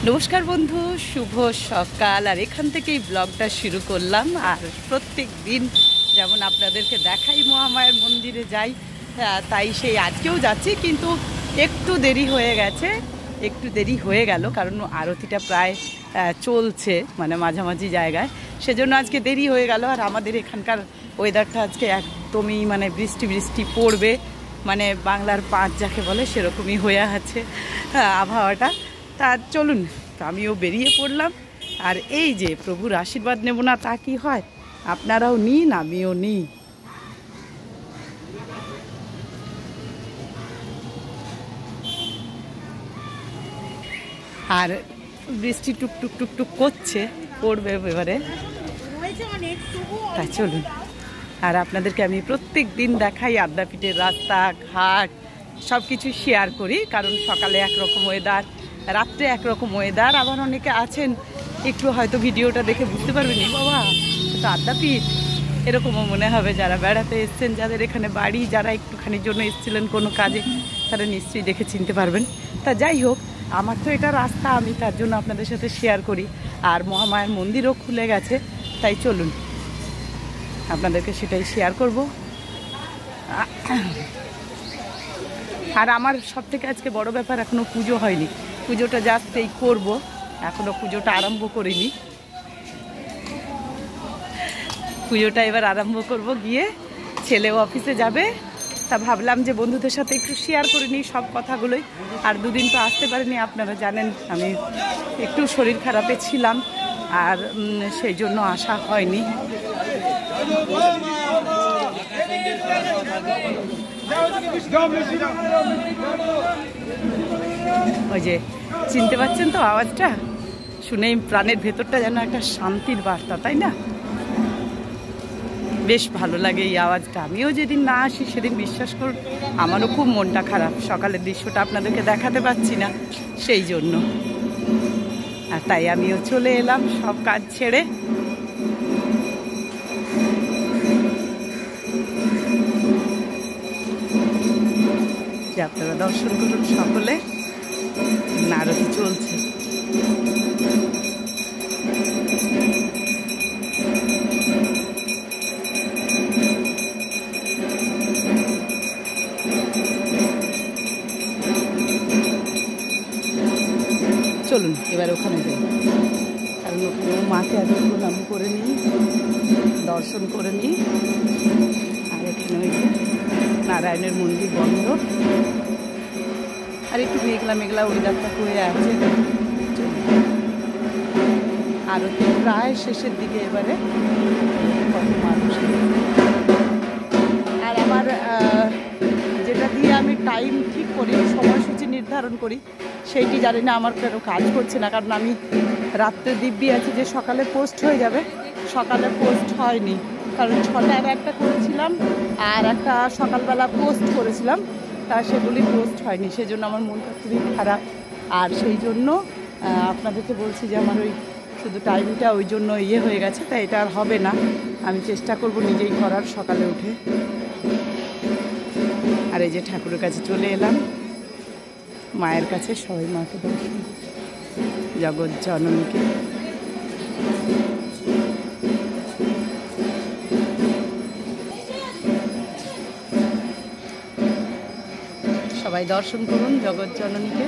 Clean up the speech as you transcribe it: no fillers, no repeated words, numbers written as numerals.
নমস্কার বন্ধু, শুভ সকাল। আর এখান থেকেই ব্লগটা শুরু করলাম। আর প্রত্যেক দিন যেমন আপনাদেরকে দেখাই মহামায়ার মন্দিরে যাই, তাই সেই আজকেও যাচ্ছি, কিন্তু একটু দেরি হয়ে গেছে, একটু দেরি হয়ে গেল, কারণ আরতিটা প্রায় চলছে, মানে মাঝামাঝি জায়গায়, সেজন্য আজকে দেরি হয়ে গেল। আর আমাদের এখানকার ওয়েদারটা আজকে একদমই মানে বৃষ্টি বৃষ্টি পড়বে, মানে বাংলার পাঁচ যাকে বলে সেরকমই হয়ে আছে আবহাওয়াটা। তা চলুন, আমিও বেরিয়ে পড়লাম। আর এই যে প্রভুর আশীর্বাদ নেব না তা কি হয়, আপনারাও নিন, আমিও নিই। আর বৃষ্টি টুকটুক টুকটুক করছে, পড়বে এবারে, তা চলুন। আর আপনাদেরকে আমি প্রত্যেক দিন দেখাই আদ্যাপীঠের রাস্তা ঘাট সব কিছু শেয়ার করি, কারণ সকালে একরকম ওয়েদার, রাত্রে একরকম ওয়েদার। আবার অনেকে আছেন একটু হয়তো ভিডিওটা দেখে বুঝতে পারবেন, বাবা তো আদ্যাপীঠ, এরকমও মনে হবে যারা বেড়াতে এসছেন, যাদের এখানে বাড়ি, যারা একটুখানির জন্য এসেছিলেন কোনো কাজে, তারা নিশ্চয়ই দেখে চিনতে পারবেন। তা যাই হোক, আমার তো এটা রাস্তা, আমি তার জন্য আপনাদের সাথে শেয়ার করি। আর মহামায়ার মন্দিরও খুলে গেছে, তাই চলুন আপনাদেরকে সেটাই শেয়ার করব। আর আমার সব থেকে আজকে বড় ব্যাপার, এখনও পুজো হয়নি, পুজোটা জাস্ট এই করবো, এখনও পুজোটা আরম্ভ করিনি। পুজোটা এবার আরম্ভ করব, গিয়ে ছেলেও অফিসে যাবে, তা ভাবলাম যে বন্ধুদের সাথে একটু শেয়ার করে নিই সব কথাগুলোই। আর দুদিন তো আসতে পারিনি, আপনারা জানেন আমি একটু শরীর খারাপে ছিলাম, আর সেই জন্য আসা হয়নি। ওই যে চিনতে পারছেন তো আওয়াজটা শুনেই প্রাণের ভেতরটা যেন একটা শান্তির বার্তা, তাই না? বেশ ভালো লাগে এই আওয়াজটা। আমিও যেদিন না আসি সেদিন বিশ্বাস করুন আমারও খুব মনটা খারাপ, সকালের দৃশ্যটা আপনাদেরকে দেখাতে পাচ্ছি না সেই জন্য। আর তাই আমিও চলে এলাম সব কাজ ছেড়ে। যে আপনারা দর্শন করুন সকলে, আরতি চলছে। চলুন এবার ওখানে যাই, কারণ ওখানে মাকে আগে প্রণাম করে নিই, দর্শন করে নিই। আর এখানে ওই যে নারায়ণের মন্দির বন্ধ, আর একটু মেঘলা মেঘলা ওয়েদারটা হয়ে আছে। আরতি প্রায় শেষের দিকে এবারে, কত মানুষ। আর আমার যেটা দিয়ে আমি টাইম ঠিক করি, সময়সূচি নির্ধারণ করি, সেইটি জানি না আমার কেন কাজ করছে না। কারণ আমি রাত্রে দিব্যি আছি যে সকালে পোস্ট হয়ে যাবে, সকালে পোস্ট হয়নি, কারণ 6টার একটা করেছিলাম আর একটা সকালবেলা পোস্ট করেছিলাম, তা সেগুলি পোস্ট হয়নি, সেজন্য আমার মনটা খুবই খারাপ। আর সেই জন্য আপনাদেরকে বলছি যে আমার ওই শুধু টাইমটা ওই জন্য হয়ে গেছে, তাই এটা আর হবে না। আমি চেষ্টা করব নিজেই করার সকালে উঠে। আর এই যে ঠাকুরের কাছে চলে এলাম, মায়ের কাছে, সবাই মাকে দর্শন, জগৎ জননীকে। সবাই দর্শন করুন জগৎ জননীকে।